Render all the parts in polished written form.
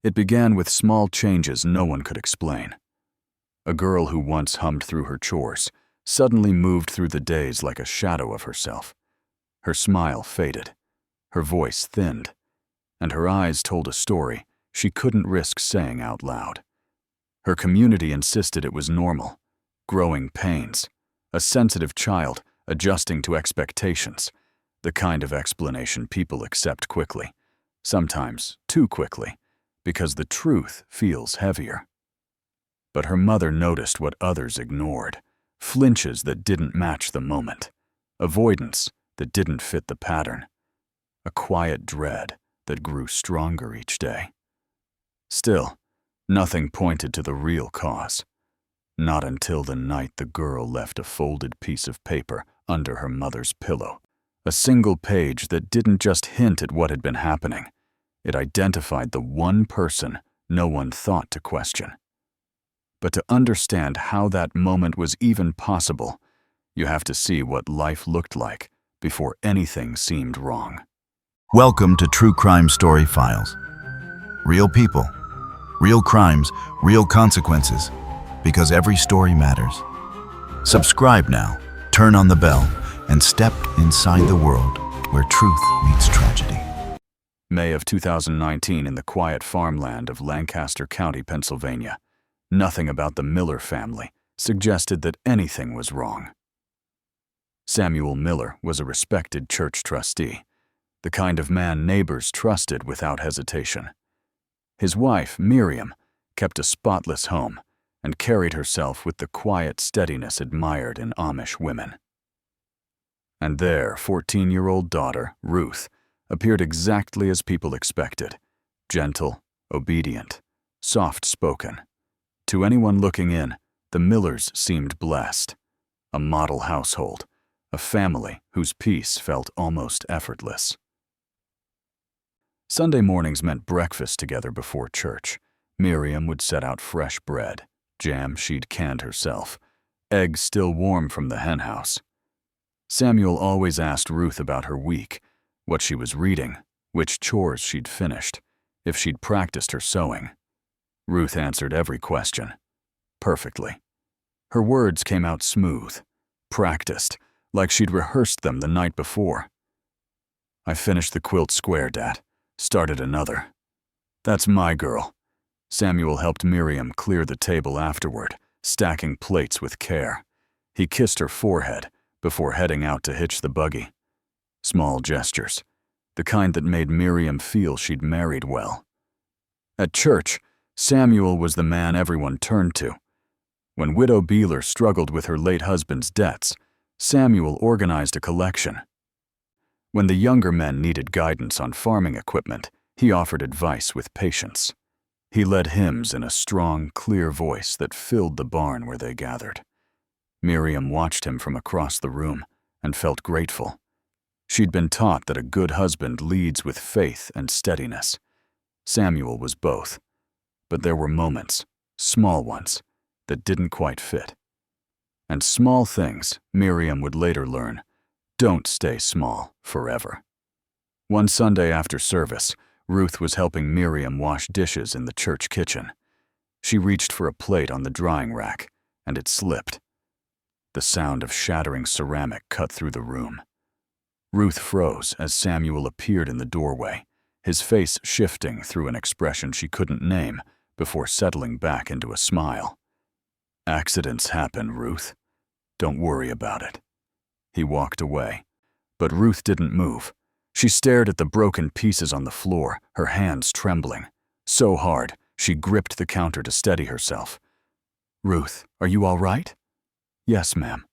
It began with small changes no one could explain. A girl who once hummed through her chores suddenly moved through the days like a shadow of herself. Her smile faded, her voice thinned, and her eyes told a story she couldn't risk saying out loud. Her community insisted it was normal, growing pains, a sensitive child adjusting to expectations, the kind of explanation people accept quickly, sometimes too quickly, because the truth feels heavier. But her mother noticed what others ignored, flinches that didn't match the moment, avoidance that didn't fit the pattern, a quiet dread that grew stronger each day. Still, nothing pointed to the real cause. Not until the night the girl left a folded piece of paper under her mother's pillow. A single page that didn't just hint at what had been happening. It identified the one person no one thought to question. But to understand how that moment was even possible, you have to see what life looked like before anything seemed wrong. Welcome to True Crime Story Files. Real people, real crimes, real consequences, because every story matters. Subscribe now, turn on the bell, and step inside the world where truth meets tragedy. May of 2019 in the quiet farmland of Lancaster County, Pennsylvania. Nothing about the Miller family suggested that anything was wrong. Samuel Miller was a respected church trustee, the kind of man neighbors trusted without hesitation. His wife, Miriam, kept a spotless home and carried herself with the quiet steadiness admired in Amish women. And their 14-year-old daughter, Ruth, appeared exactly as people expected, gentle, obedient, soft-spoken. To anyone looking in, the Millers seemed blessed, a model household, a family whose peace felt almost effortless. Sunday mornings meant breakfast together before church. Miriam would set out fresh bread, jam she'd canned herself, eggs still warm from the henhouse. Samuel always asked Ruth about her week, what she was reading, which chores she'd finished, if she'd practiced her sewing. Ruth answered every question, perfectly. Her words came out smooth, practiced, like she'd rehearsed them the night before. "I finished the quilt square, Dad. Started another." "That's my girl." Samuel helped Miriam clear the table afterward, stacking plates with care. He kissed her forehead before heading out to hitch the buggy. Small gestures, the kind that made Miriam feel she'd married well. At church, Samuel was the man everyone turned to. When Widow Beeler struggled with her late husband's debts, Samuel organized a collection. When the younger men needed guidance on farming equipment, he offered advice with patience. He led hymns in a strong, clear voice that filled the barn where they gathered. Miriam watched him from across the room and felt grateful. She'd been taught that a good husband leads with faith and steadiness. Samuel was both. But there were moments, small ones, that didn't quite fit. And small things, Miriam would later learn, don't stay small forever. One Sunday after service, Ruth was helping Miriam wash dishes in the church kitchen. She reached for a plate on the drying rack, and it slipped. The sound of shattering ceramic cut through the room. Ruth froze as Samuel appeared in the doorway, his face shifting through an expression she couldn't name before settling back into a smile. "Accidents happen, Ruth. Don't worry about it." He walked away, but Ruth didn't move. She stared at the broken pieces on the floor, her hands trembling. So hard, she gripped the counter to steady herself. "Ruth, are you all right?" "Yes, ma'am."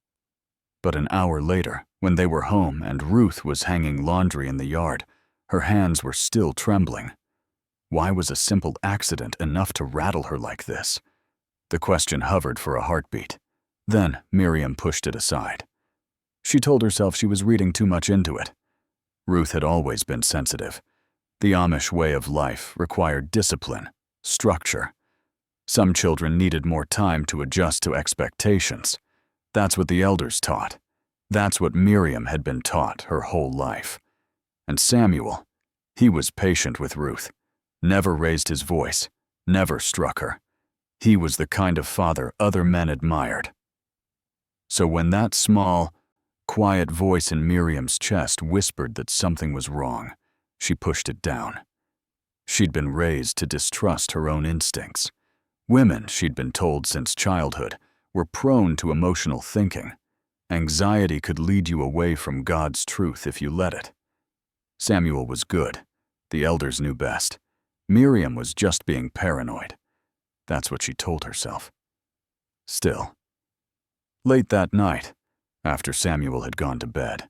But an hour later, when they were home and Ruth was hanging laundry in the yard, her hands were still trembling. Why was a simple accident enough to rattle her like this? The question hovered for a heartbeat. Then Miriam pushed it aside. She told herself she was reading too much into it. Ruth had always been sensitive. The Amish way of life required discipline, structure. Some children needed more time to adjust to expectations. That's what the elders taught. That's what Miriam had been taught her whole life. And Samuel, he was patient with Ruth, never raised his voice, never struck her. He was the kind of father other men admired. So when that small, quiet voice in Miriam's chest whispered that something was wrong, she pushed it down. She'd been raised to distrust her own instincts. Women, she'd been told since childhood, were prone to emotional thinking. Anxiety could lead you away from God's truth if you let it. Samuel was good. The elders knew best. Miriam was just being paranoid. That's what she told herself. Still. Late that night, after Samuel had gone to bed,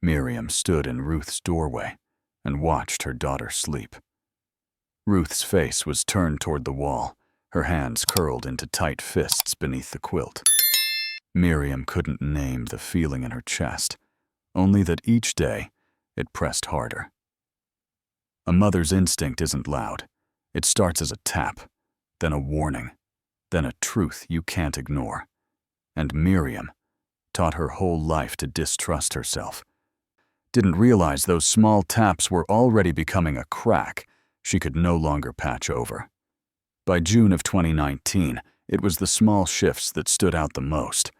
Miriam stood in Ruth's doorway and watched her daughter sleep. Ruth's face was turned toward the wall, her hands curled into tight fists beneath the quilt. Miriam couldn't name the feeling in her chest, only that each day it pressed harder. A mother's instinct isn't loud. It starts as a tap, then a warning, then a truth you can't ignore. And Miriam taught her whole life to distrust herself. Didn't realize those small taps were already becoming a crack she could no longer patch over. By June of 2019, it was the small shifts that stood out the most.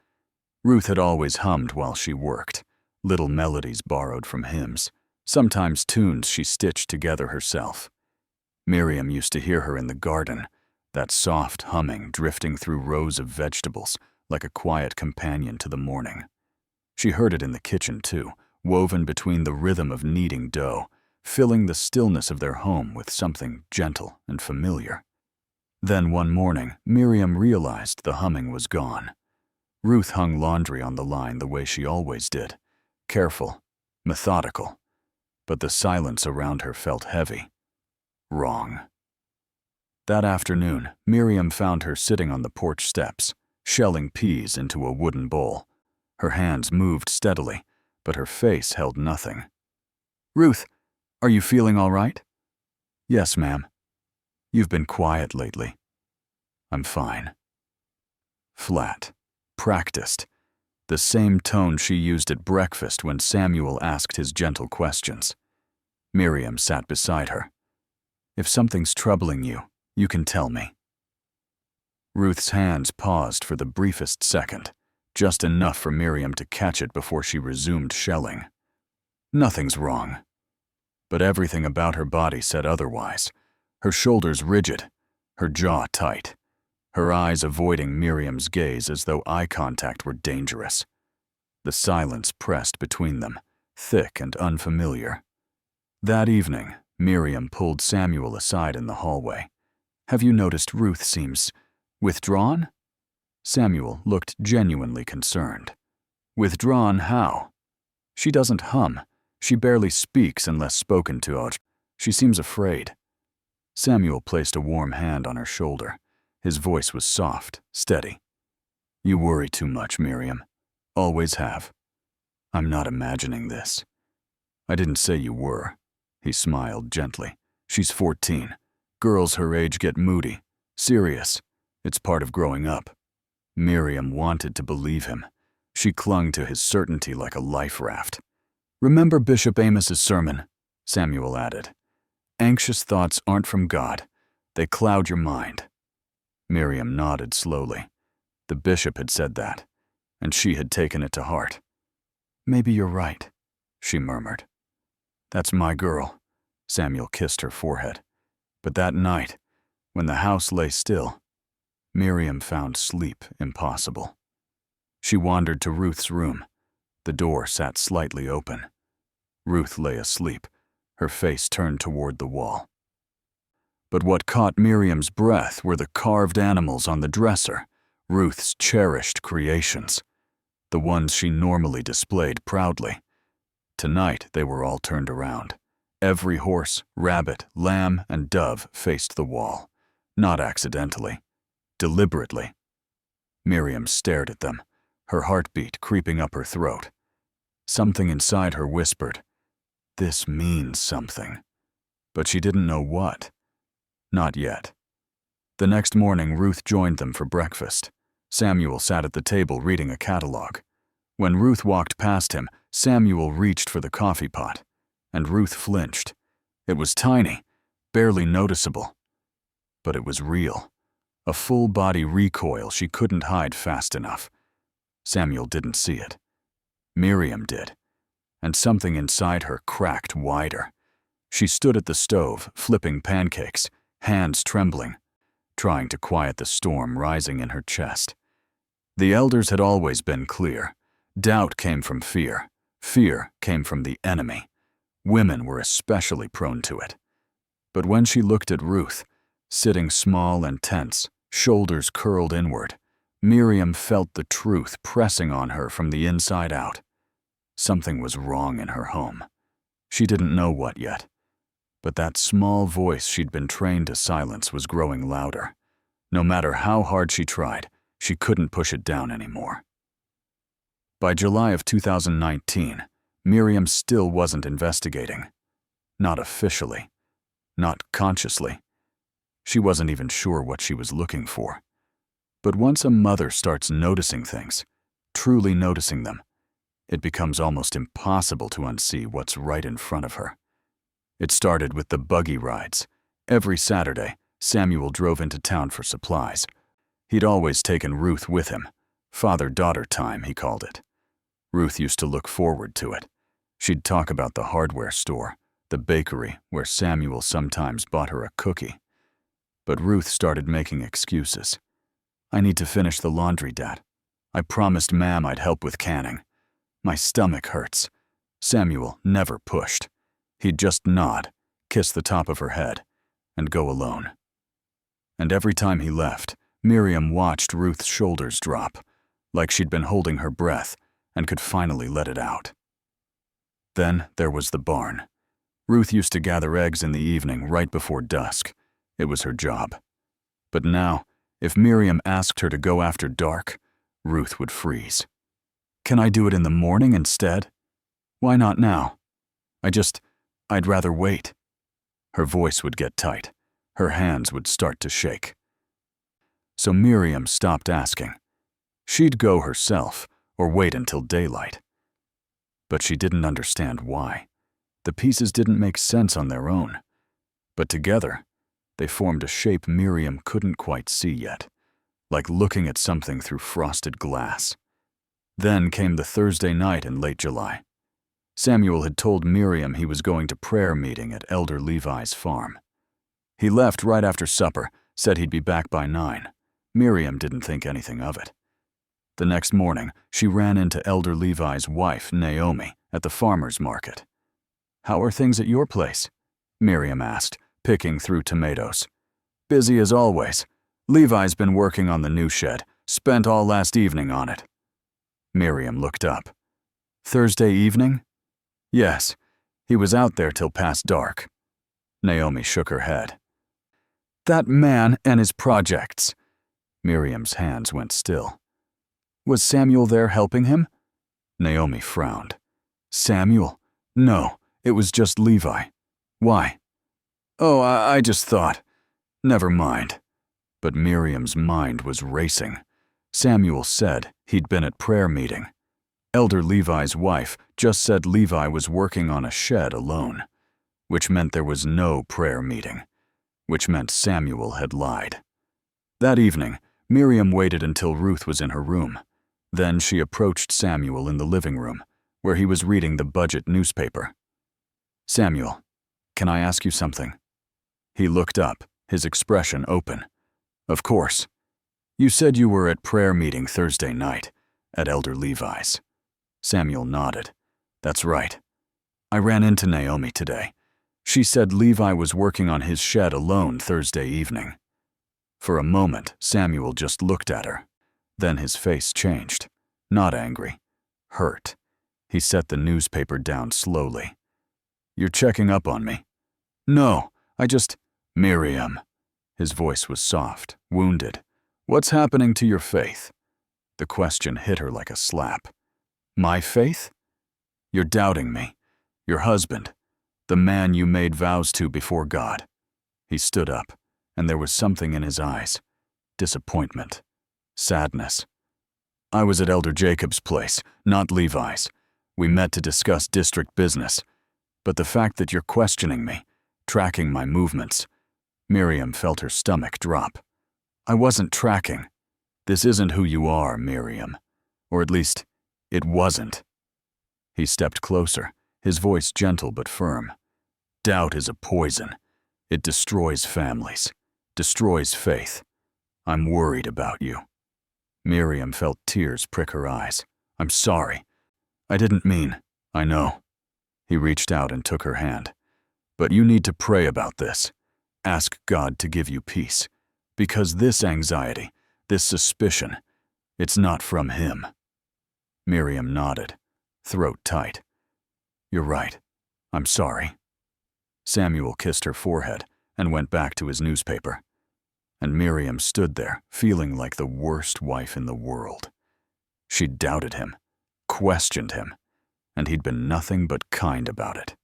Ruth had always hummed while she worked, little melodies borrowed from hymns, sometimes tunes she stitched together herself. Miriam used to hear her in the garden, that soft humming drifting through rows of vegetables like a quiet companion to the morning. She heard it in the kitchen too, woven between the rhythm of kneading dough, filling the stillness of their home with something gentle and familiar. Then one morning, Miriam realized the humming was gone. Ruth hung laundry on the line the way she always did, careful, methodical, but the silence around her felt heavy. Wrong. That afternoon, Miriam found her sitting on the porch steps, shelling peas into a wooden bowl. Her hands moved steadily, but her face held nothing. "Ruth, are you feeling all right?" "Yes, ma'am. You've been quiet lately." "I'm fine." Flat, practiced, the same tone she used at breakfast when Samuel asked his gentle questions. Miriam sat beside her. "If something's troubling you, you can tell me." Ruth's hands paused for the briefest second, just enough for Miriam to catch it before she resumed shelling. Nothing's wrong. But everything about her body said otherwise. Her shoulders rigid, her jaw tight, her eyes avoiding Miriam's gaze as though eye contact were dangerous. The silence pressed between them, thick and unfamiliar. That evening, Miriam pulled Samuel aside in the hallway. "Have you noticed Ruth seems withdrawn?" Samuel looked genuinely concerned. "Withdrawn how?" "She doesn't hum. She barely speaks unless spoken to. She seems afraid." Samuel placed a warm hand on her shoulder. His voice was soft, steady. "You worry too much, Miriam. Always have." "I'm not imagining this." "I didn't say you were." He smiled gently. "She's 14. Girls her age get moody, serious. It's part of growing up." Miriam wanted to believe him. She clung to his certainty like a life raft. "Remember Bishop Amos's sermon," Samuel added. "Anxious thoughts aren't from God. They cloud your mind." Miriam nodded slowly. The bishop had said that, and she had taken it to heart. "Maybe you're right," she murmured. "That's my girl." Samuel kissed her forehead. But that night, when the house lay still, Miriam found sleep impossible. She wandered to Ruth's room. The door sat slightly open. Ruth lay asleep, her face turned toward the wall. But what caught Miriam's breath were the carved animals on the dresser, Ruth's cherished creations, the ones she normally displayed proudly. Tonight they were all turned around. Every horse, rabbit, lamb, and dove faced the wall, not accidentally, deliberately. Miriam stared at them, her heartbeat creeping up her throat. Something inside her whispered, "This means something." But she didn't know what. Not yet. The next morning, Ruth joined them for breakfast. Samuel sat at the table reading a catalog. When Ruth walked past him, Samuel reached for the coffee pot, and Ruth flinched. It was tiny, barely noticeable. But it was real. A full-body recoil she couldn't hide fast enough. Samuel didn't see it. Miriam did, and something inside her cracked wider. She stood at the stove, flipping pancakes, hands trembling, trying to quiet the storm rising in her chest. The elders had always been clear. Doubt came from fear. Fear came from the enemy. Women were especially prone to it. But when she looked at Ruth, sitting small and tense, shoulders curled inward, Miriam felt the truth pressing on her from the inside out. Something was wrong in her home. She didn't know what yet. But that small voice she'd been trained to silence was growing louder. No matter how hard she tried, she couldn't push it down anymore. By July of 2019, Miriam still wasn't investigating. Not officially. Not consciously. She wasn't even sure what she was looking for. But once a mother starts noticing things, truly noticing them, it becomes almost impossible to unsee what's right in front of her. It started with the buggy rides. Every Saturday, Samuel drove into town for supplies. He'd always taken Ruth with him. Father-daughter time, he called it. Ruth used to look forward to it. She'd talk about the hardware store, the bakery where Samuel sometimes bought her a cookie. But Ruth started making excuses. I need to finish the laundry, Dad. I promised Ma'am I'd help with canning. My stomach hurts. Samuel never pushed. He'd just nod, kiss the top of her head, and go alone. And every time he left, Miriam watched Ruth's shoulders drop, like she'd been holding her breath and could finally let it out. Then there was the barn. Ruth used to gather eggs in the evening right before dusk. It was her job. But now, if Miriam asked her to go after dark, Ruth would freeze. Can I do it in the morning instead? Why not now? I'd rather wait. Her voice would get tight. Her hands would start to shake. So Miriam stopped asking. She'd go herself or wait until daylight. But she didn't understand why. The pieces didn't make sense on their own. But together, they formed a shape Miriam couldn't quite see yet, like looking at something through frosted glass. Then came the Thursday night in late July. Samuel had told Miriam he was going to prayer meeting at Elder Levi's farm. He left right after supper, said he'd be back by 9. Miriam didn't think anything of it. The next morning, she ran into Elder Levi's wife, Naomi, at the farmer's market. How are things at your place? Miriam asked, picking through tomatoes. Busy as always. Levi's been working on the new shed, spent all last evening on it. Miriam looked up. Thursday evening? Yes, he was out there till past dark. Naomi shook her head. That man and his projects. Miriam's hands went still. Was Samuel there helping him? Naomi frowned. Samuel? No, it was just Levi. Why? Oh, I just thought. Never mind. But Miriam's mind was racing. Samuel said he'd been at prayer meeting. Elder Levi's wife just said Levi was working on a shed alone, which meant there was no prayer meeting, which meant Samuel had lied. That evening, Miriam waited until Ruth was in her room. Then she approached Samuel in the living room, where he was reading the budget newspaper. Samuel, can I ask you something? He looked up, his expression open. Of course. You said you were at prayer meeting Thursday night, at Elder Levi's. Samuel nodded. That's right. I ran into Naomi today. She said Levi was working on his shed alone Thursday evening. For a moment, Samuel just looked at her. Then his face changed. Not angry. Hurt. He set the newspaper down slowly. You're checking up on me? No, Miriam. His voice was soft, wounded. What's happening to your faith? The question hit her like a slap. My faith? You're doubting me. Your husband. The man you made vows to before God. He stood up, and there was something in his eyes. Disappointment. Sadness. I was at Elder Jacob's place, not Levi's. We met to discuss district business. But the fact that you're questioning me, tracking my movements. Miriam felt her stomach drop. I wasn't tracking. This isn't who you are, Miriam. Or at least, it wasn't. He stepped closer, his voice gentle but firm. Doubt is a poison. It destroys families, destroys faith. I'm worried about you. Miriam felt tears prick her eyes. I'm sorry. I didn't mean. I know. He reached out and took her hand. But you need to pray about this. Ask God to give you peace. Because this anxiety, this suspicion, it's not from him. Miriam nodded, throat tight. You're right. I'm sorry. Samuel kissed her forehead and went back to his newspaper. And Miriam stood there, feeling like the worst wife in the world. She'd doubted him, questioned him, and he'd been nothing but kind about it.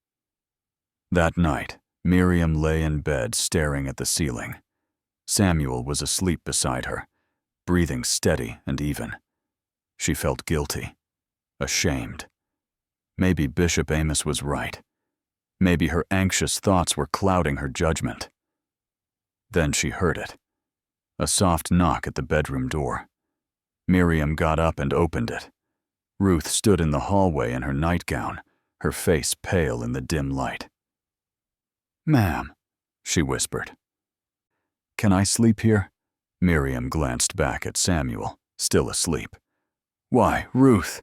That night, Miriam lay in bed staring at the ceiling. Samuel was asleep beside her, breathing steady and even. She felt guilty, ashamed. Maybe Bishop Amos was right. Maybe her anxious thoughts were clouding her judgment. Then she heard it. A soft knock at the bedroom door. Miriam got up and opened it. Ruth stood in the hallway in her nightgown, her face pale in the dim light. Ma'am, she whispered. Can I sleep here? Miriam glanced back at Samuel, still asleep. Why, Ruth?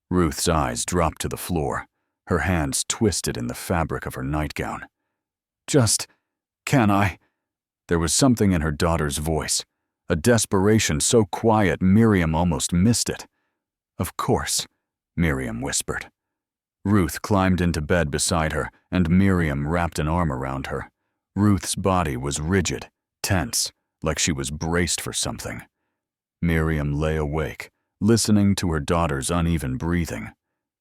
Ruth's eyes dropped to the floor, her hands twisted in the fabric of her nightgown. Can I? There was something in her daughter's voice, a desperation so quiet Miriam almost missed it. Of course, Miriam whispered. Ruth climbed into bed beside her, and Miriam wrapped an arm around her. Ruth's body was rigid, tense, like she was braced for something. Miriam lay awake, listening to her daughter's uneven breathing,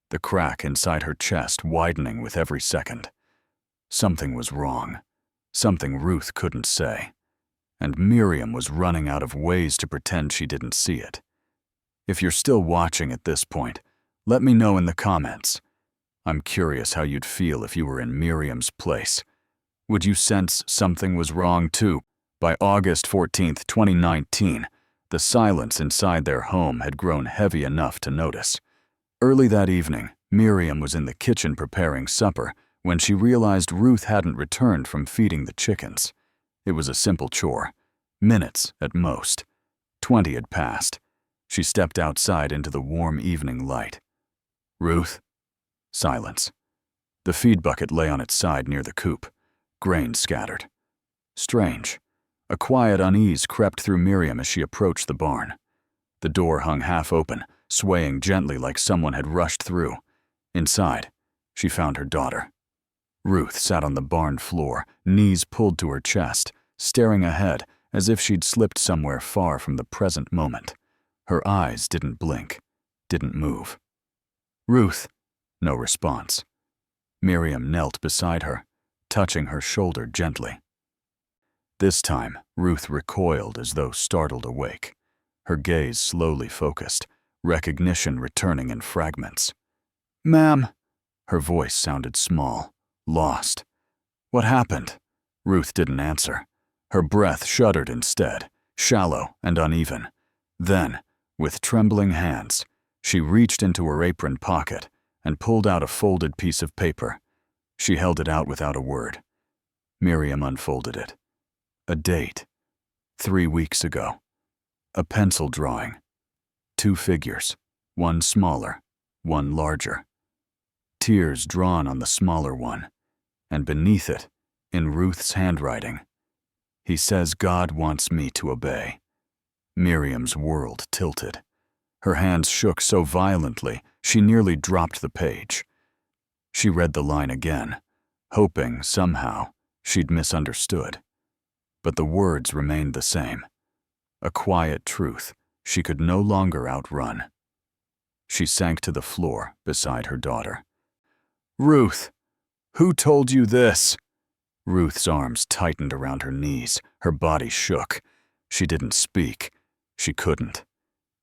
the crack inside her chest widening with every second. Something was wrong, something Ruth couldn't say, and Miriam was running out of ways to pretend she didn't see it. If you're still watching at this point, let me know in the comments. I'm curious how you'd feel if you were in Miriam's place. Would you sense something was wrong too? By August 14, 2019, the silence inside their home had grown heavy enough to notice. Early that evening, Miriam was in the kitchen preparing supper when she realized Ruth hadn't returned from feeding the chickens. It was a simple chore, minutes at most. 20 had passed. She stepped outside into the warm evening light. Ruth? Silence. The feed bucket lay on its side near the coop, grain scattered. Strange. A quiet unease crept through Miriam as she approached the barn. The door hung half open, swaying gently like someone had rushed through. Inside, she found her daughter. Ruth sat on the barn floor, knees pulled to her chest, staring ahead as if she'd slipped somewhere far from the present moment. Her eyes didn't blink, didn't move. Ruth! No response. Miriam knelt beside her, touching her shoulder gently. This time, Ruth recoiled as though startled awake. Her gaze slowly focused, recognition returning in fragments. Ma'am! Her voice sounded small, lost. What happened? Ruth didn't answer. Her breath shuddered instead, shallow and uneven. Then, with trembling hands, she reached into her apron pocket and pulled out a folded piece of paper. She held it out without a word. Miriam unfolded it. A date. 3 weeks ago. A pencil drawing. 2 figures, one smaller, one larger. Tears drawn on the smaller one, and beneath it, in Ruth's handwriting, he says God wants me to obey. Miriam's world tilted. Her hands shook so violently, she nearly dropped the page. She read the line again, hoping, somehow, she'd misunderstood. But the words remained the same. A quiet truth she could no longer outrun. She sank to the floor beside her daughter. Ruth! Who told you this? Ruth's arms tightened around her knees, her body shook. She didn't speak. She couldn't.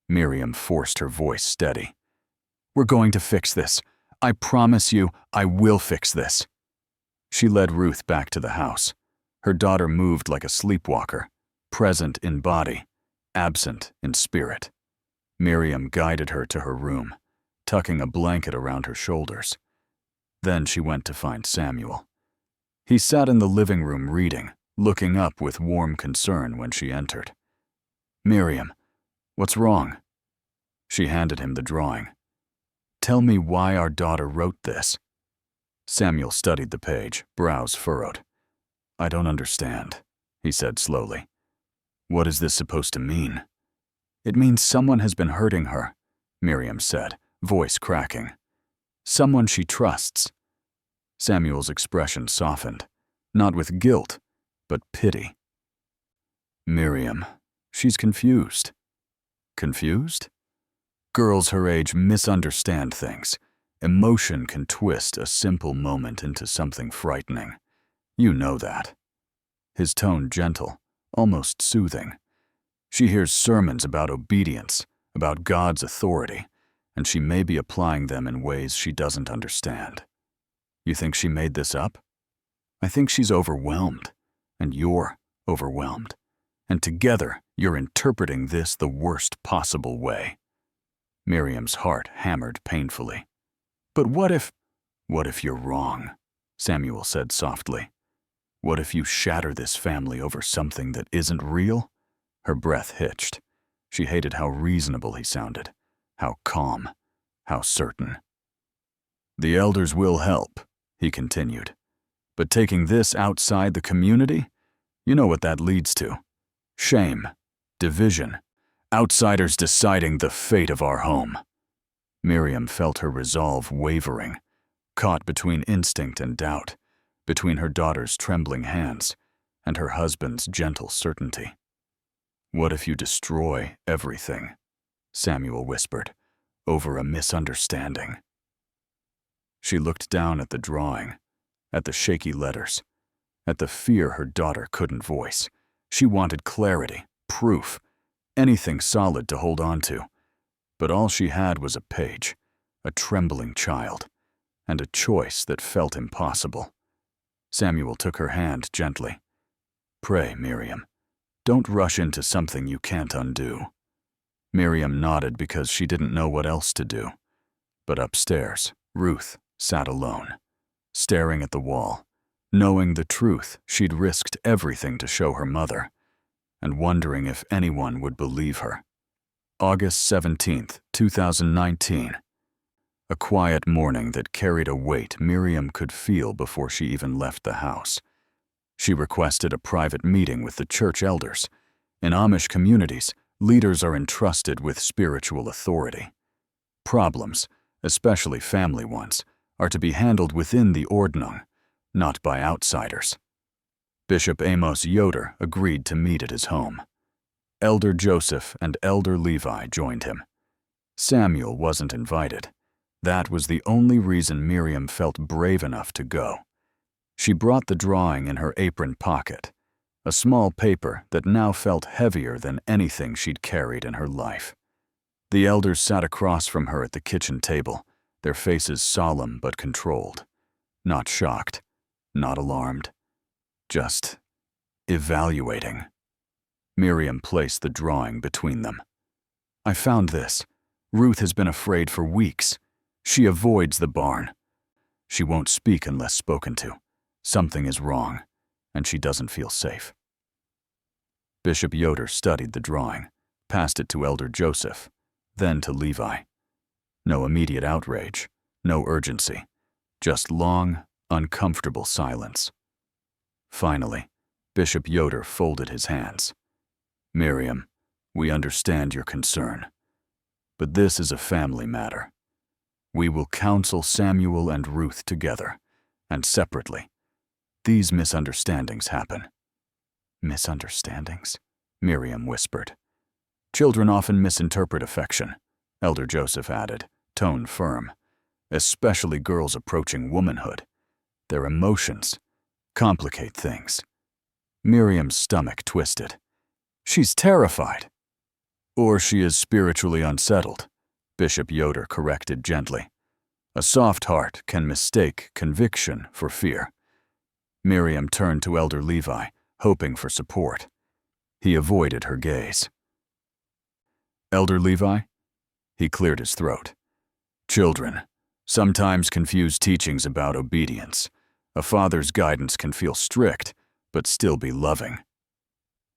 Miriam forced her voice steady. We're going to fix this. I promise you, I will fix this. She led Ruth back to the house. Her daughter moved like a sleepwalker, present in body, absent in spirit. Miriam guided her to her room, tucking a blanket around her shoulders. Then she went to find Samuel. He sat in the living room reading, looking up with warm concern when she entered. "Miriam, what's wrong?" She handed him the drawing. "Tell me why our daughter wrote this." Samuel studied the page, brows furrowed. "I don't understand," he said slowly. "What is this supposed to mean?" "It means someone has been hurting her," Miriam said, voice cracking. "Someone she trusts." Samuel's expression softened, not with guilt, but pity. "Miriam, she's confused." "Confused?" Girls her age misunderstand things. Emotion can twist a simple moment into something frightening. You know that. His tone gentle, almost soothing. She hears sermons about obedience, about God's authority, and she may be applying them in ways she doesn't understand. You think she made this up? I think she's overwhelmed, and you're overwhelmed. And together, you're interpreting this the worst possible way. Miriam's heart hammered painfully. "But what if you're wrong?" Samuel said softly. "What if you shatter this family over something that isn't real?" Her breath hitched. She hated how reasonable he sounded, how calm, how certain. "The elders will help," he continued. "But taking this outside the community, you know what that leads to. Shame, division, outsiders deciding the fate of our home." Miriam felt her resolve wavering, caught between instinct and doubt, between her daughter's trembling hands and her husband's gentle certainty. "What if you destroy everything?" Samuel whispered, "over a misunderstanding?" She looked down at the drawing, at the shaky letters, at the fear her daughter couldn't voice. She wanted clarity, proof, anything solid to hold on to. But all she had was a page, a trembling child, and a choice that felt impossible. Samuel took her hand gently. "Pray, Miriam. Don't rush into something you can't undo." Miriam nodded because she didn't know what else to do. But upstairs, Ruth sat alone, staring at the wall, knowing the truth she'd risked everything to show her mother, and wondering if anyone would believe her. August 17th, 2019. A quiet morning that carried a weight Miriam could feel before she even left the house. She requested a private meeting with the church elders. In Amish communities, leaders are entrusted with spiritual authority. Problems, especially family ones, are to be handled within the ordnung, not by outsiders. Bishop Amos Yoder agreed to meet at his home. Elder Joseph and Elder Levi joined him. Samuel wasn't invited. That was the only reason Miriam felt brave enough to go. She brought the drawing in her apron pocket, a small paper that now felt heavier than anything she'd carried in her life. The elders sat across from her at the kitchen table, their faces solemn but controlled. Not shocked, not alarmed, just evaluating. Miriam placed the drawing between them. "I found this. Ruth has been afraid for weeks. She avoids the barn. She won't speak unless spoken to. Something is wrong, and she doesn't feel safe." Bishop Yoder studied the drawing, passed it to Elder Joseph, then to Levi. No immediate outrage, no urgency, just long, uncomfortable silence. Finally, Bishop Yoder folded his hands. "Miriam, we understand your concern, but this is a family matter. We will counsel Samuel and Ruth together, and separately. These misunderstandings happen." "Misunderstandings?" Miriam whispered. "Children often misinterpret affection," Elder Joseph added, tone firm. "Especially girls approaching womanhood. Their emotions complicate things." Miriam's stomach twisted. "She's terrified." "Or she is spiritually unsettled," Bishop Yoder corrected gently. "A soft heart can mistake conviction for fear. Miriam turned to Elder Levi, hoping for support. He avoided her gaze. Elder Levi? He cleared his throat. Children sometimes confuse teachings about obedience. A father's guidance can feel strict, but still be loving.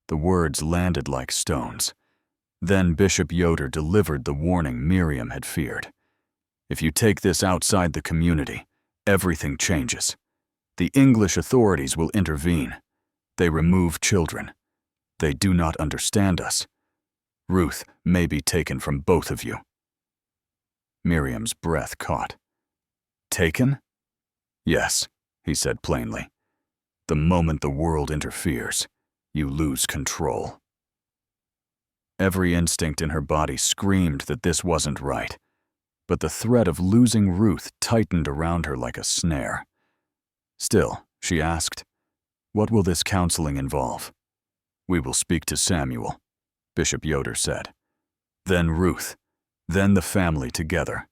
The words landed like stones. Then Bishop Yoder delivered the warning Miriam had feared. If you take this outside the community, everything changes. The English authorities will intervene. They remove children. They do not understand us. Ruth may be taken from both of you. Miriam's breath caught. Taken? Yes, he said plainly. The moment the world interferes, you lose control. Every instinct in her body screamed that this wasn't right, but the threat of losing Ruth tightened around her like a snare. Still, she asked, "What will this counseling involve?" "We will speak to Samuel," Bishop Yoder said. "Then Ruth, then the family together.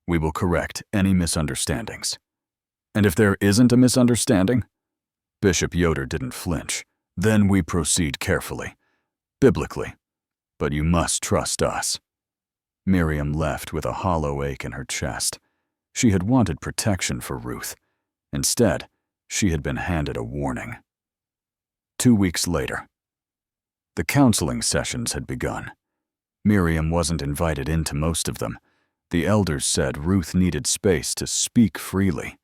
We will correct any misunderstandings." "And if there isn't a misunderstanding?" Bishop Yoder didn't flinch. "Then we proceed carefully, biblically. But you must trust us." Miriam left with a hollow ache in her chest. She had wanted protection for Ruth. Instead, she had been handed a warning. 2 weeks later. The counseling sessions had begun. Miriam wasn't invited into most of them. The elders said Ruth needed space to speak freely.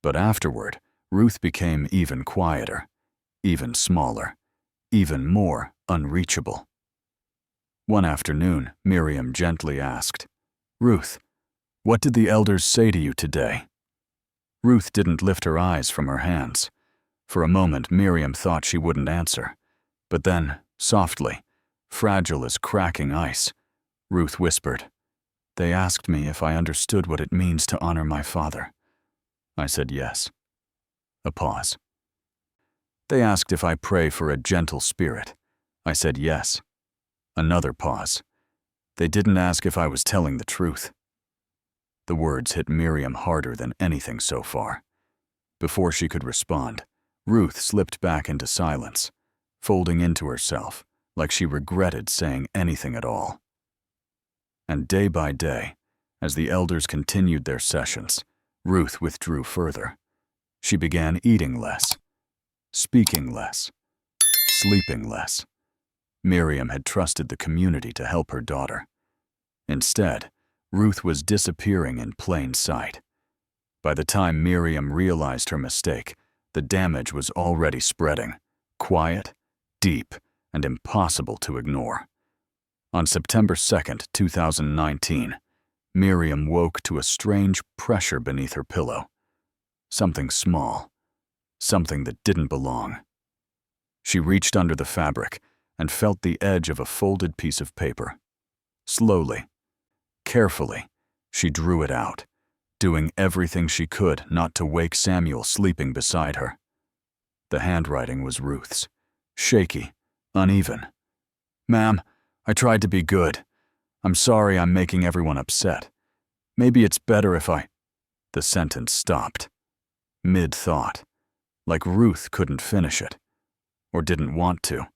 But afterward, Ruth became even quieter, even smaller, even more unreachable. One afternoon, Miriam gently asked, "Ruth, what did the elders say to you today?" Ruth didn't lift her eyes from her hands. For a moment, Miriam thought she wouldn't answer. But then, softly, fragile as cracking ice, Ruth whispered, "They asked me if I understood what it means to honor my father. I said yes." A pause. "They asked if I pray for a gentle spirit. I said yes." Another pause. "They didn't ask if I was telling the truth." The words hit Miriam harder than anything so far. Before she could respond, Ruth slipped back into silence, folding into herself like she regretted saying anything at all. And day by day, as the elders continued their sessions, Ruth withdrew further. She began eating less, speaking less, sleeping less. Miriam had trusted the community to help her daughter. Instead, Ruth was disappearing in plain sight. By the time Miriam realized her mistake, the damage was already spreading, quiet, deep, and impossible to ignore. On September 2nd, 2019, Miriam woke to a strange pressure beneath her pillow. Something small, something that didn't belong. She reached under the fabric and felt the edge of a folded piece of paper. Slowly, carefully, she drew it out, doing everything she could not to wake Samuel sleeping beside her. The handwriting was Ruth's, shaky, uneven. "Ma'am, I tried to be good. I'm sorry I'm making everyone upset. Maybe it's better if I—" The sentence stopped, mid-thought, like Ruth couldn't finish it, or didn't want to.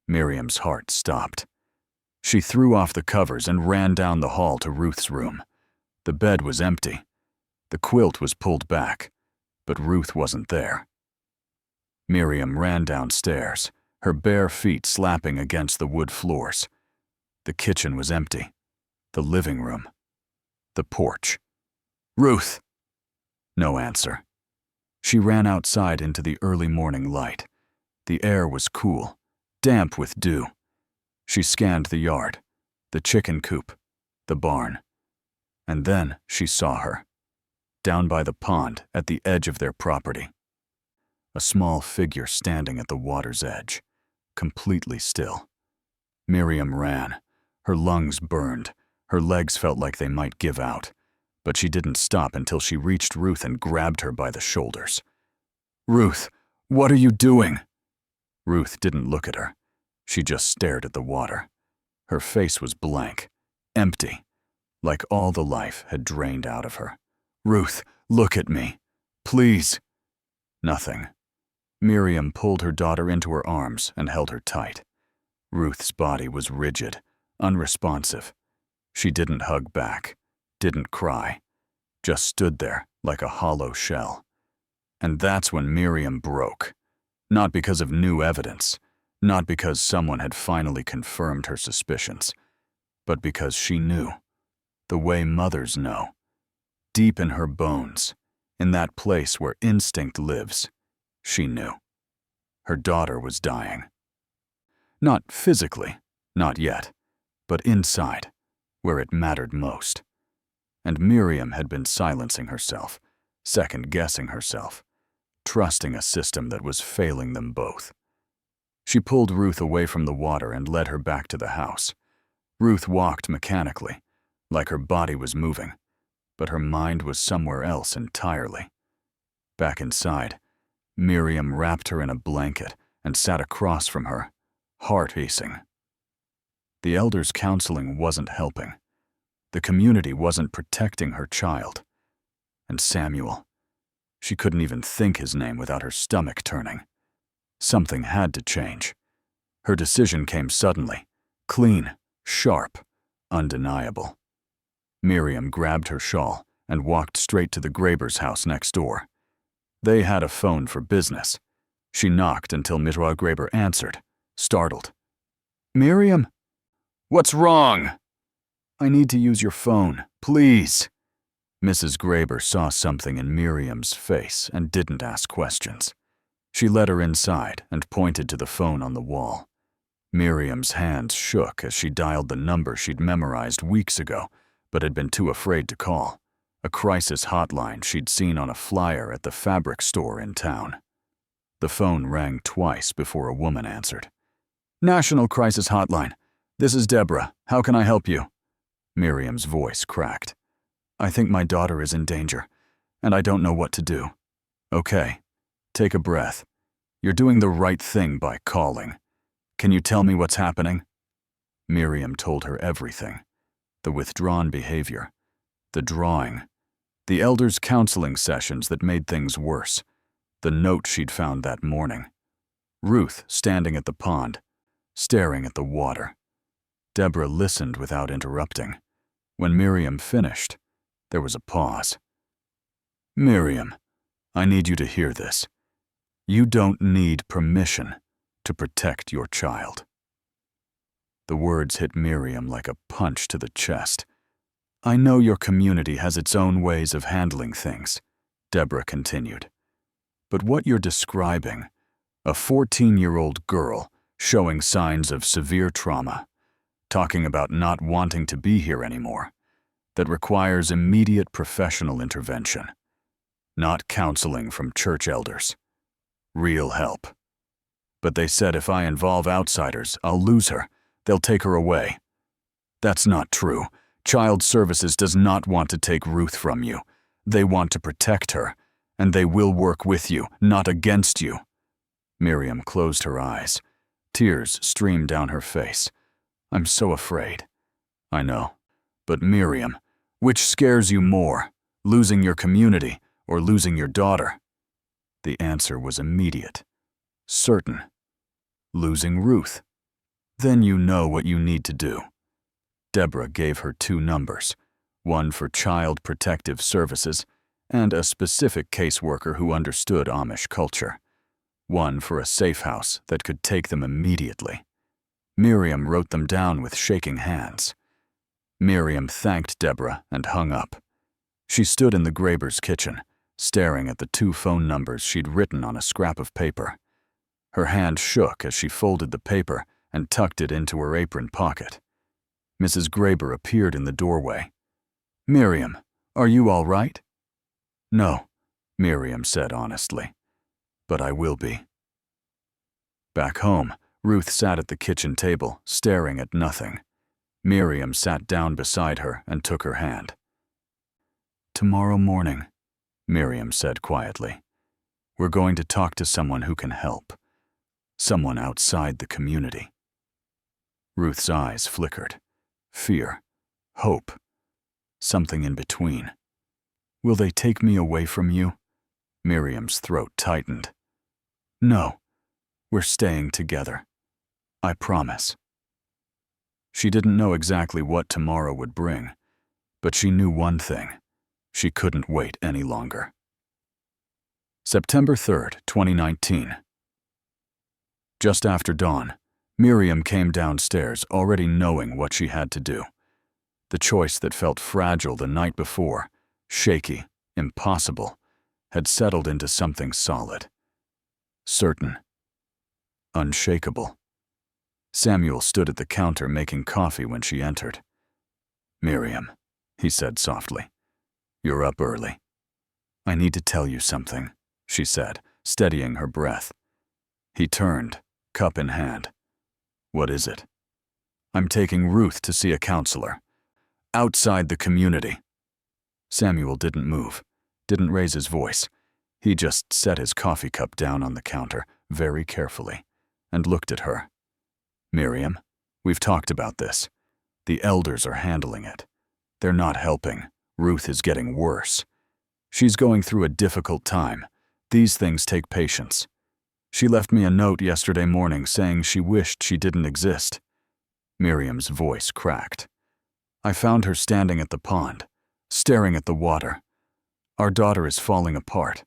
Miriam's heart stopped. She threw off the covers and ran down the hall to Ruth's room. The bed was empty. The quilt was pulled back, but Ruth wasn't there. Miriam ran downstairs, her bare feet slapping against the wood floors. The kitchen was empty. The living room. The porch. "Ruth!" No answer. She ran outside into the early morning light. The air was cool, damp with dew. She scanned the yard, the chicken coop, the barn. And then she saw her, down by the pond at the edge of their property. A small figure standing at the water's edge, completely still. Miriam ran. Her lungs burned. Her legs felt like they might give out. But she didn't stop until she reached Ruth and grabbed her by the shoulders. "Ruth, what are you doing?" Ruth didn't look at her. She just stared at the water. Her face was blank, empty, like all the life had drained out of her. "Ruth, look at me. Please." Nothing. Miriam pulled her daughter into her arms and held her tight. Ruth's body was rigid, unresponsive. She didn't hug back, didn't cry, just stood there like a hollow shell. And that's when Miriam broke. Not because of new evidence, not because someone had finally confirmed her suspicions, but because she knew, the way mothers know, deep in her bones, in that place where instinct lives, she knew. Her daughter was dying. Not physically, not yet, but inside, where it mattered most. And Miriam had been silencing herself, second-guessing herself, trusting a system that was failing them both. She pulled Ruth away from the water and led her back to the house. Ruth walked mechanically, like her body was moving, but her mind was somewhere else entirely. Back inside, Miriam wrapped her in a blanket and sat across from her, heart racing. The elders' counseling wasn't helping. The community wasn't protecting her child. And Samuel, she couldn't even think his name without her stomach turning. Something had to change. Her decision came suddenly, clean, sharp, undeniable. Miriam grabbed her shawl and walked straight to the Graber's house next door. They had a phone for business. She knocked until Mrs. Graber answered, startled. "Miriam? What's wrong?" "I need to use your phone, please." Mrs. Graber saw something in Miriam's face and didn't ask questions. She led her inside and pointed to the phone on the wall. Miriam's hands shook as she dialed the number she'd memorized weeks ago, but had been too afraid to call, a crisis hotline she'd seen on a flyer at the fabric store in town. The phone rang twice before a woman answered. "National Crisis Hotline. This is Deborah. How can I help you?" Miriam's voice cracked. "I think my daughter is in danger, and I don't know what to do." "Okay, take a breath. You're doing the right thing by calling. Can you tell me what's happening?" Miriam told her everything. The withdrawn behavior, the drawing, the elders' counseling sessions that made things worse, the note she'd found that morning, Ruth standing at the pond, staring at the water. Deborah listened without interrupting. When Miriam finished, there was a pause. "Miriam, I need you to hear this. You don't need permission to protect your child." The words hit Miriam like a punch to the chest. "I know your community has its own ways of handling things," Deborah continued. "But what you're describing, a 14-year-old girl showing signs of severe trauma, talking about not wanting to be here anymore, that requires immediate professional intervention. Not counseling from church elders. Real help. But they said if I involve outsiders, I'll lose her. They'll take her away. That's not true. Child Services does not want to take Ruth from you. They want to protect her, and they will work with you, not against you." Miriam closed her eyes. Tears streamed down her face. "I'm so afraid." "I know. But Miriam, which scares you more, losing your community or losing your daughter?" The answer was immediate. Certain. Losing Ruth. "Then you know what you need to do." Deborah gave her 2 numbers, one for Child Protective Services and a specific caseworker who understood Amish culture, one for a safe house that could take them immediately. Miriam wrote them down with shaking hands. Miriam thanked Deborah and hung up. She stood in the Graber's kitchen, staring at the 2 phone numbers she'd written on a scrap of paper. Her hand shook as she folded the paper and tucked it into her apron pocket. Mrs. Graber appeared in the doorway. "Miriam, are you all right?" "No," Miriam said honestly, "but I will be." Back home, Ruth sat at the kitchen table, staring at nothing. Miriam sat down beside her and took her hand. "Tomorrow morning," Miriam said quietly, "we're going to talk to someone who can help. Someone outside the community." Ruth's eyes flickered. Fear, hope, something in between. "Will they take me away from you?" Miriam's throat tightened. No, we're staying together. I promise. She didn't know exactly what tomorrow would bring, but she knew one thing. She couldn't wait any longer. September 3rd, 2019. Just after dawn, Miriam came downstairs already knowing what she had to do. The choice that felt fragile the night before, shaky, impossible, had settled into something solid. Certain. Unshakable. Samuel stood at the counter making coffee when she entered. "Miriam," he said softly, "you're up early." "I need to tell you something," she said, steadying her breath. He turned, cup in hand. "What is it?" "I'm taking Ruth to see a counselor. Outside the community." Samuel didn't move, didn't raise his voice. He just set his coffee cup down on the counter, very carefully, and looked at her. "Miriam, we've talked about this. The elders are handling it. They're not helping. Ruth is getting worse. She's going through a difficult time. These things take patience. She left me a note yesterday morning saying she wished she didn't exist." Miriam's voice cracked. "I found her standing at the pond, staring at the water. Our daughter is falling apart,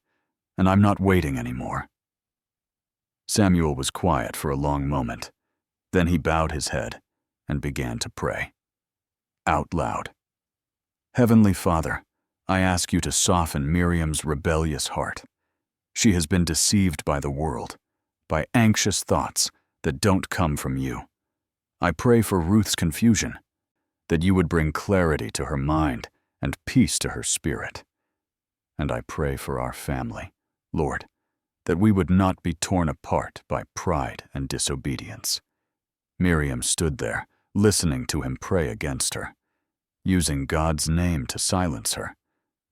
and I'm not waiting anymore." Samuel was quiet for a long moment. Then he bowed his head and began to pray. Out loud. "Heavenly Father, I ask you to soften Miriam's rebellious heart. She has been deceived by the world, by anxious thoughts that don't come from you. I pray for Ruth's confusion, that you would bring clarity to her mind and peace to her spirit. And I pray for our family, Lord, that we would not be torn apart by pride and disobedience." Miriam stood there, listening to him pray against her, using God's name to silence her.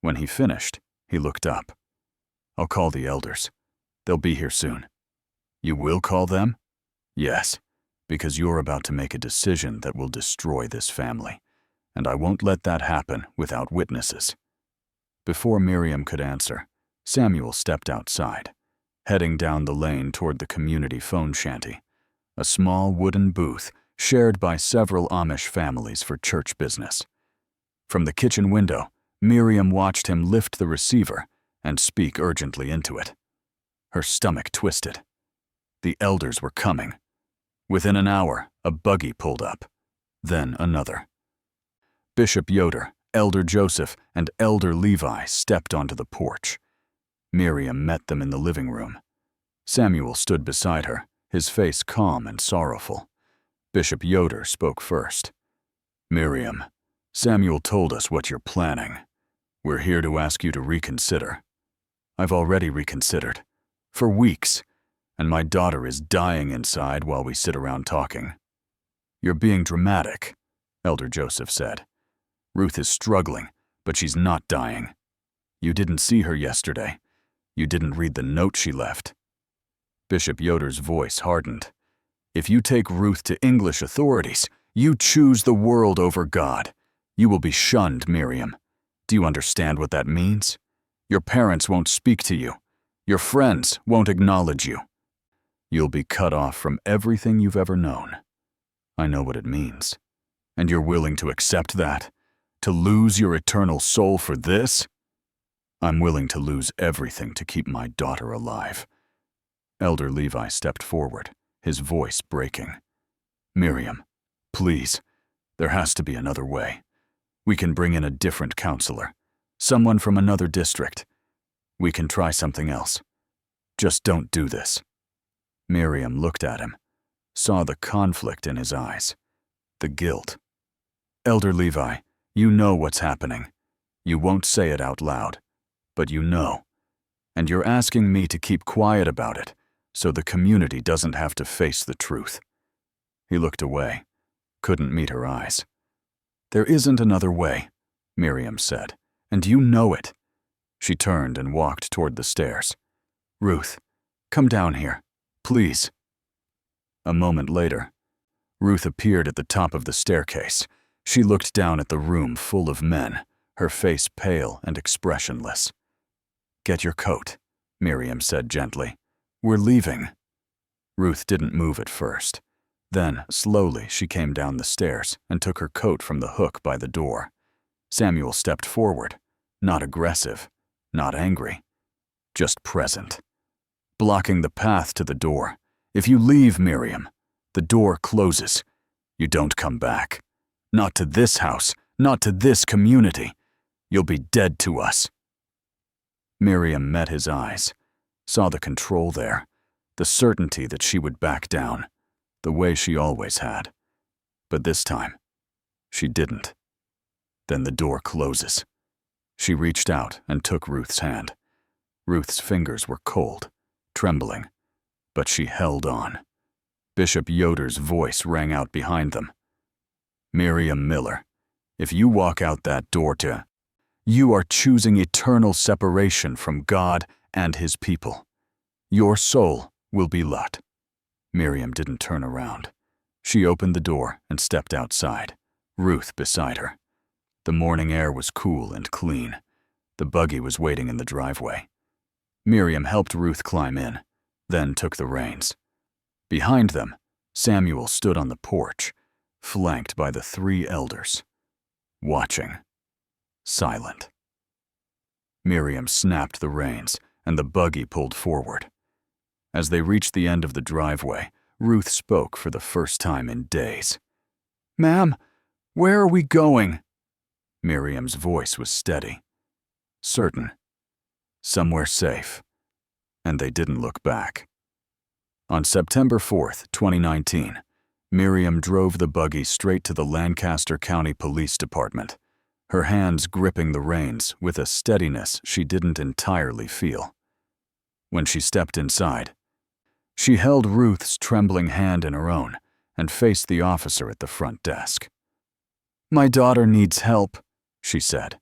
When he finished, he looked up. "I'll call the elders. They'll be here soon." "You will call them?" "Yes, because you're about to make a decision that will destroy this family, and I won't let that happen without witnesses." Before Miriam could answer, Samuel stepped outside, heading down the lane toward the community phone shanty, a small wooden booth shared by several Amish families for church business. From the kitchen window, Miriam watched him lift the receiver and speak urgently into it. Her stomach twisted. The elders were coming. Within an hour, a buggy pulled up. Then another. Bishop Yoder, Elder Joseph, and Elder Levi stepped onto the porch. Miriam met them in the living room. Samuel stood beside her, his face calm and sorrowful. Bishop Yoder spoke first. "Miriam, Samuel told us what you're planning. We're here to ask you to reconsider." "I've already reconsidered. For weeks. And my daughter is dying inside while we sit around talking." "You're being dramatic," Elder Joseph said. "Ruth is struggling, but she's not dying. You didn't see her yesterday. You didn't read the note she left." Bishop Yoder's voice hardened. "If you take Ruth to English authorities, you choose the world over God. You will be shunned, Miriam. Do you understand what that means? Your parents won't speak to you. Your friends won't acknowledge you. You'll be cut off from everything you've ever known." "I know what it means." "And you're willing to accept that? To lose your eternal soul for this?" "I'm willing to lose everything to keep my daughter alive." Elder Levi stepped forward, his voice breaking. "Miriam, please, there has to be another way. We can bring in a different counselor, someone from another district. We can try something else. Just don't do this." Miriam looked at him, saw the conflict in his eyes, the guilt. "Elder Levi, you know what's happening. You won't say it out loud, but you know. And you're asking me to keep quiet about it, so the community doesn't have to face the truth." He looked away, couldn't meet her eyes. "There isn't another way," Miriam said, "and you know it." She turned and walked toward the stairs. "Ruth, come down here, please." A moment later, Ruth appeared at the top of the staircase. She looked down at the room full of men, her face pale and expressionless. "Get your coat," Miriam said gently. "We're leaving." Ruth didn't move at first. Then, slowly, she came down the stairs and took her coat from the hook by the door. Samuel stepped forward, not aggressive, not angry, just present, blocking the path to the door. "If you leave, Miriam, the door closes. You don't come back. Not to this house, not to this community. You'll be dead to us." Miriam met his eyes, saw the control there, the certainty that she would back down, the way she always had. But this time, she didn't. Then the door closes. She reached out and took Ruth's hand. Ruth's fingers were cold, trembling, but she held on. Bishop Yoder's voice rang out behind them. "Miriam Miller, if you walk out that door you are choosing eternal separation from God and His people. Your soul will be lost." Miriam didn't turn around. She opened the door and stepped outside, Ruth beside her. The morning air was cool and clean. The buggy was waiting in the driveway. Miriam helped Ruth climb in, then took the reins. Behind them, Samuel stood on the porch, flanked by the 3 elders, watching, silent. Miriam snapped the reins, and the buggy pulled forward. As they reached the end of the driveway, Ruth spoke for the first time in days. "Ma'am, where are we going?" Miriam's voice was steady, certain, somewhere safe, and they didn't look back. On September 4th, 2019, Miriam drove the buggy straight to the Lancaster County Police Department, her hands gripping the reins with a steadiness she didn't entirely feel. When she stepped inside, she held Ruth's trembling hand in her own and faced the officer at the front desk. "My daughter needs help," she said,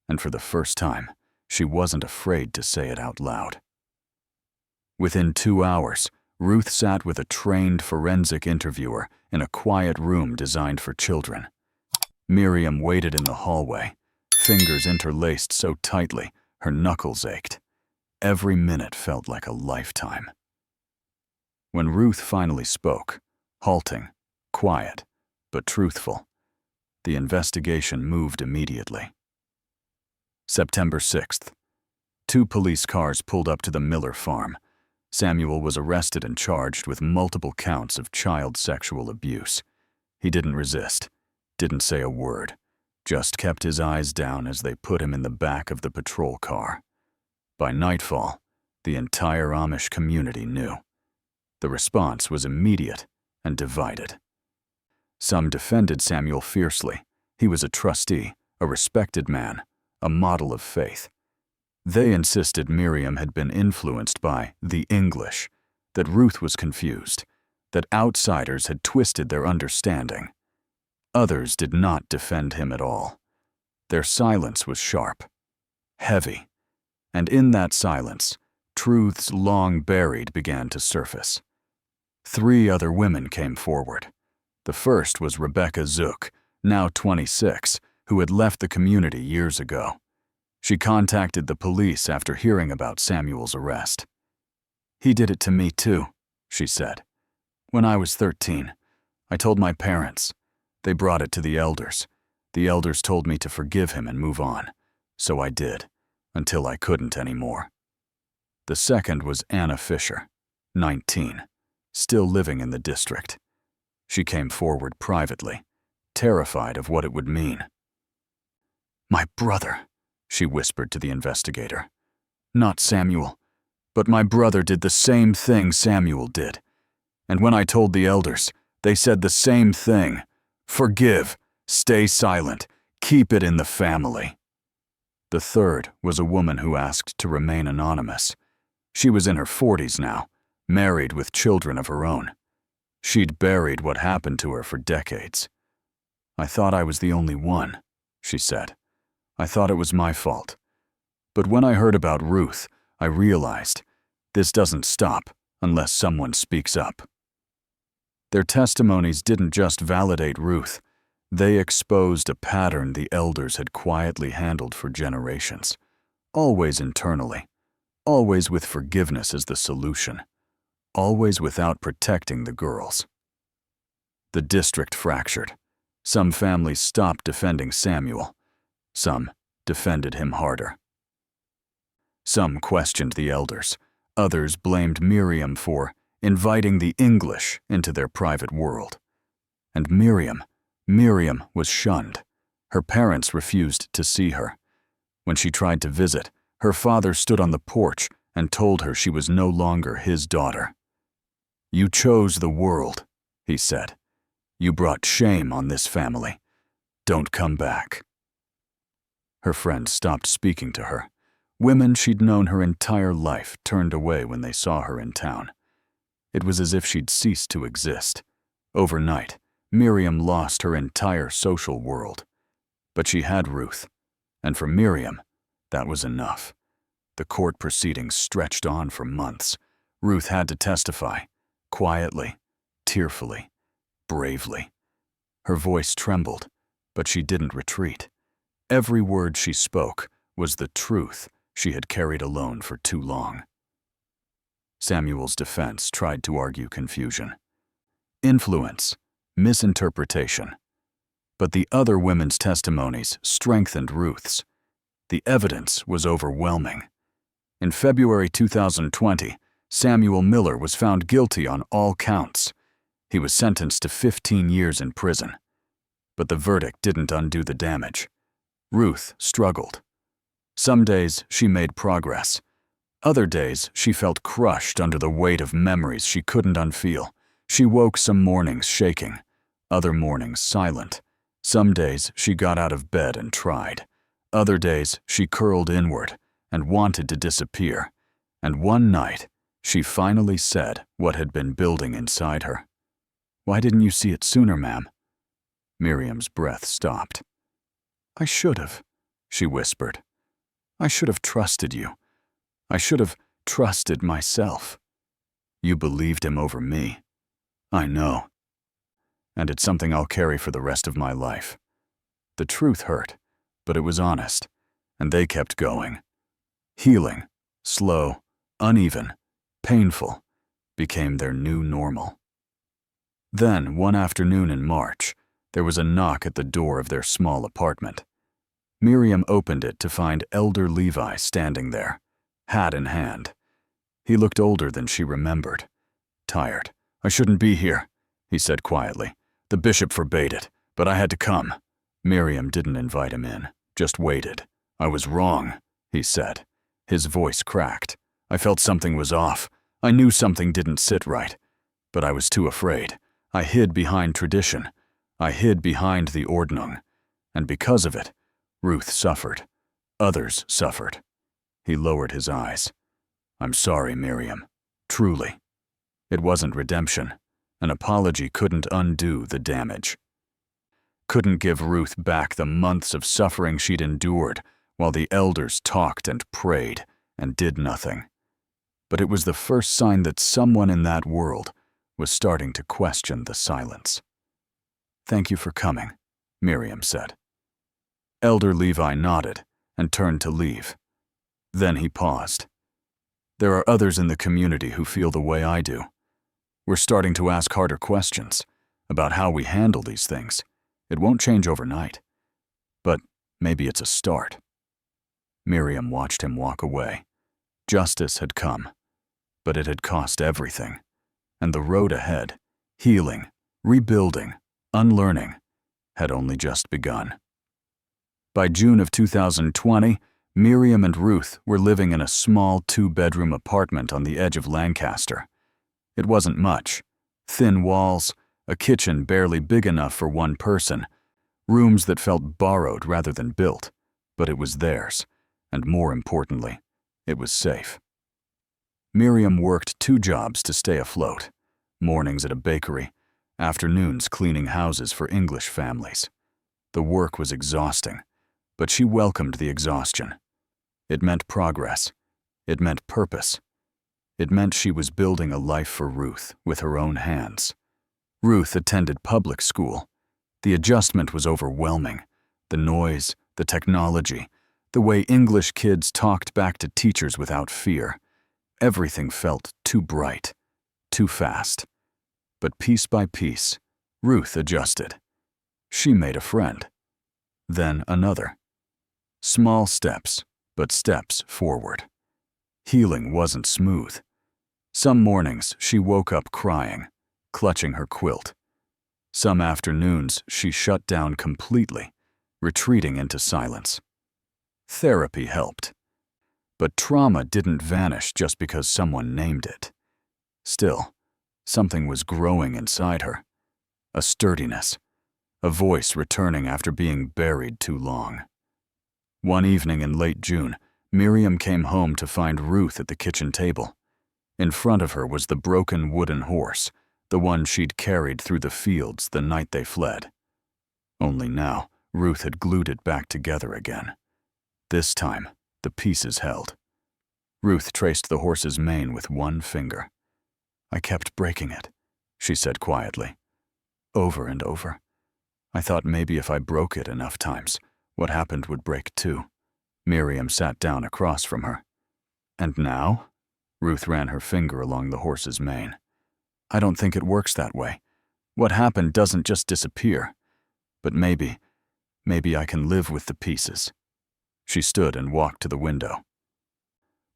and for the first time, she wasn't afraid to say it out loud. Within 2 hours, Ruth sat with a trained forensic interviewer in a quiet room designed for children. Miriam waited in the hallway, fingers interlaced so tightly her knuckles ached. Every minute felt like a lifetime. When Ruth finally spoke, halting, quiet, but truthful, the investigation moved immediately. September 6th. 2 police cars pulled up to the Miller farm. Samuel was arrested and charged with multiple counts of child sexual abuse. He didn't resist, didn't say a word, just kept his eyes down as they put him in the back of the patrol car. By nightfall, the entire Amish community knew. The response was immediate and divided. Some defended Samuel fiercely. He was a trustee, a respected man, a model of faith. They insisted Miriam had been influenced by the English, that Ruth was confused, that outsiders had twisted their understanding. Others did not defend him at all. Their silence was sharp, heavy, and in that silence, truths long buried began to surface. 3 other women came forward. The first was Rebecca Zook, now 26, who had left the community years ago. She contacted the police after hearing about Samuel's arrest. "He did it to me too," she said. "When I was 13, I told my parents. They brought it to the elders. The elders told me to forgive him and move on. So I did, until I couldn't anymore." The second was Anna Fisher, 19, still living in the district. She came forward privately, terrified of what it would mean. "My brother," she whispered to the investigator. "Not Samuel, but my brother did the same thing Samuel did. And when I told the elders, they said the same thing. Forgive, stay silent, keep it in the family." The third was a woman who asked to remain anonymous. She was in her 40s now, married with children of her own. She'd buried what happened to her for decades. "I thought I was the only one," she said. "I thought it was my fault. But when I heard about Ruth, I realized this doesn't stop unless someone speaks up." Their testimonies didn't just validate Ruth, they exposed a pattern the elders had quietly handled for generations, always internally, always with forgiveness as the solution, always without protecting the girls. The district fractured. Some families stopped defending Samuel. Some defended him harder. Some questioned the elders. Others blamed Miriam for inviting the English into their private world. And Miriam was shunned. Her parents refused to see her. When she tried to visit, her father stood on the porch and told her she was no longer his daughter. "You chose the world," he said. "You brought shame on this family. Don't come back." Her friends stopped speaking to her. Women she'd known her entire life turned away when they saw her in town. It was as if she'd ceased to exist. Overnight, Miriam lost her entire social world. But she had Ruth, and for Miriam, that was enough. The court proceedings stretched on for months. Ruth had to testify, quietly, tearfully, bravely. Her voice trembled, but she didn't retreat. Every word she spoke was the truth she had carried alone for too long. Samuel's defense tried to argue confusion, influence, misinterpretation. But the other women's testimonies strengthened Ruth's. The evidence was overwhelming. In February 2020, Samuel Miller was found guilty on all counts. He was sentenced to 15 years in prison. But the verdict didn't undo the damage. Ruth struggled. Some days she made progress. Other days she felt crushed under the weight of memories she couldn't unfeel. She woke some mornings shaking, other mornings silent. Some days she got out of bed and tried. Other days she curled inward and wanted to disappear. And one night, she finally said what had been building inside her. "Why didn't you see it sooner, ma'am?" Miriam's breath stopped. "I should have," she whispered. "I should have trusted you. I should have trusted myself." "You believed him over me." "I know. And it's something I'll carry for the rest of my life." The truth hurt, but it was honest, and they kept going. Healing, slow, uneven, painful, became their new normal. Then, one afternoon in March, there was a knock at the door of their small apartment. Miriam opened it to find Elder Levi standing there, hat in hand. He looked older than she remembered. "Tired. I shouldn't be here," he said quietly. "The bishop forbade it, but I had to come." Miriam didn't invite him in, just waited. "I was wrong," he said. His voice cracked. "I felt something was off. I knew something didn't sit right. But I was too afraid. I hid behind tradition. I hid behind the Ordnung. And because of it, Ruth suffered. Others suffered." He lowered his eyes. "I'm sorry, Miriam. Truly." It wasn't redemption. An apology couldn't undo the damage. Couldn't give Ruth back the months of suffering she'd endured while the elders talked and prayed and did nothing. But it was the first sign that someone in that world was starting to question the silence. "Thank you for coming," Miriam said. Elder Levi nodded and turned to leave. Then he paused. "There are others in the community who feel the way I do. We're starting to ask harder questions about how we handle these things. It won't change overnight. But maybe it's a start." Miriam watched him walk away. Justice had come, but it had cost everything. And the road ahead, healing, rebuilding, unlearning, had only just begun. By June of 2020, Miriam and Ruth were living in a small 2-bedroom apartment on the edge of Lancaster. It wasn't much. Thin walls, a kitchen barely big enough for one person, rooms that felt borrowed rather than built, but it was theirs, and more importantly, it was safe. Miriam worked 2 jobs to stay afloat, mornings at a bakery, afternoons cleaning houses for English families. The work was exhausting, but she welcomed the exhaustion. It meant progress. It meant purpose. It meant she was building a life for Ruth with her own hands. Ruth attended public school. The adjustment was overwhelming. The noise, the technology, The way English kids talked back to teachers without fear. Everything felt too bright, too fast. But piece by piece, Ruth adjusted. She made a friend. Then another. Small steps, but steps forward. Healing wasn't smooth. Some mornings she woke up crying, clutching her quilt. Some afternoons she shut down completely, retreating into silence. Therapy helped. But trauma didn't vanish just because someone named it. Still, something was growing inside her. A sturdiness. A voice returning after being buried too long. One evening in late June, Miriam came home to find Ruth at the kitchen table. In front of her was the broken wooden horse, the one she'd carried through the fields the night they fled. Only now, Ruth had glued it back together again. This time, the pieces held. Ruth traced the horse's mane with one finger. "I kept breaking it," she said quietly. "Over and over. I thought maybe if I broke it enough times, what happened would break too." Miriam sat down across from her. "And now?" Ruth ran her finger along the horse's mane. "I don't think it works that way. What happened doesn't just disappear. But maybe I can live with the pieces." She stood and walked to the window,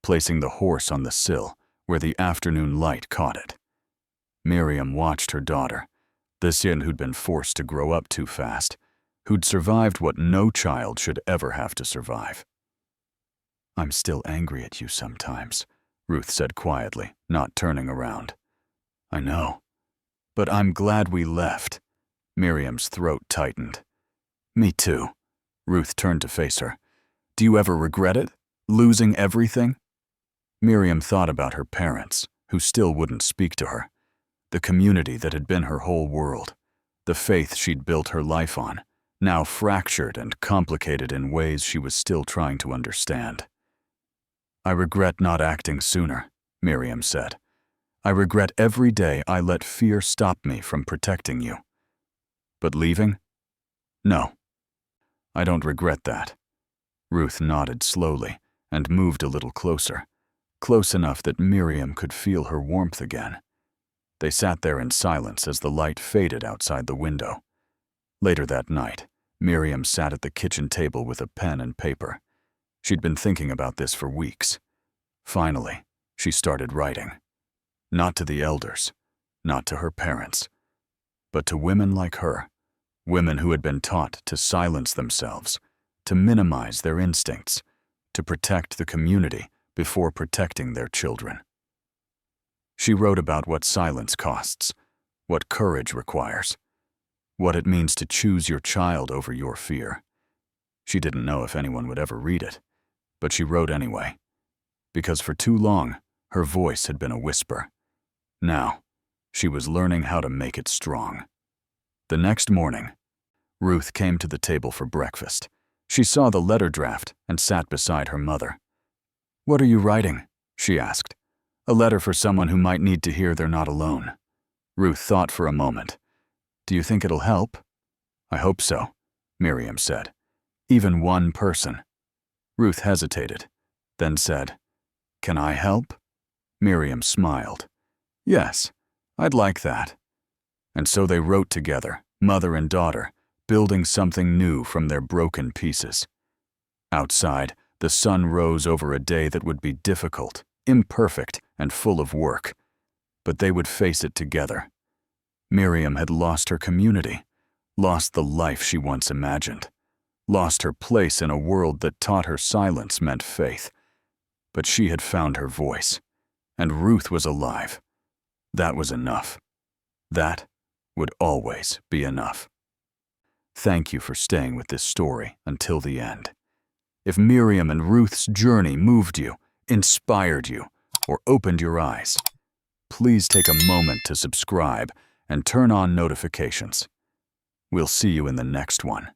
placing the horse on the sill where the afternoon light caught it. Miriam watched her daughter, this yin who'd been forced to grow up too fast, who'd survived what no child should ever have to survive. "I'm still angry at you sometimes," Ruth said quietly, not turning around. "I know. But I'm glad we left." Miriam's throat tightened. "Me too." Ruth turned to face her. "Do you ever regret it? Losing everything?" Miriam thought about her parents, who still wouldn't speak to her. The community that had been her whole world. The faith she'd built her life on, now fractured and complicated in ways she was still trying to understand. "I regret not acting sooner," Miriam said. "I regret every day I let fear stop me from protecting you. But leaving? No. I don't regret that." Ruth nodded slowly and moved a little closer, close enough that Miriam could feel her warmth again. They sat there in silence as the light faded outside the window. Later that night, Miriam sat at the kitchen table with a pen and paper. She'd been thinking about this for weeks. Finally, she started writing. Not to the elders, not to her parents, but to women like her, women who had been taught to silence themselves, to minimize their instincts, to protect the community before protecting their children. She wrote about what silence costs, what courage requires, what it means to choose your child over your fear. She didn't know if anyone would ever read it, but she wrote anyway, because for too long, her voice had been a whisper. Now, she was learning how to make it strong. The next morning, Ruth came to the table for breakfast. She saw the letter draft and sat beside her mother. "What are you writing?" she asked. "A letter for someone who might need to hear they're not alone." Ruth thought for a moment. "Do you think it'll help?" "I hope so," Miriam said. "Even one person." Ruth hesitated, then said, "Can I help?" Miriam smiled. "Yes, I'd like that." And so they wrote together, mother and daughter, building something new from their broken pieces. Outside, the sun rose over a day that would be difficult, imperfect, and full of work. But they would face it together. Miriam had lost her community, lost the life she once imagined, lost her place in a world that taught her silence meant faith. But she had found her voice, and Ruth was alive. That was enough. That would always be enough. Thank you for staying with this story until the end. If Miriam and Ruth's journey moved you, inspired you, or opened your eyes, please take a moment to subscribe and turn on notifications. We'll see you in the next one.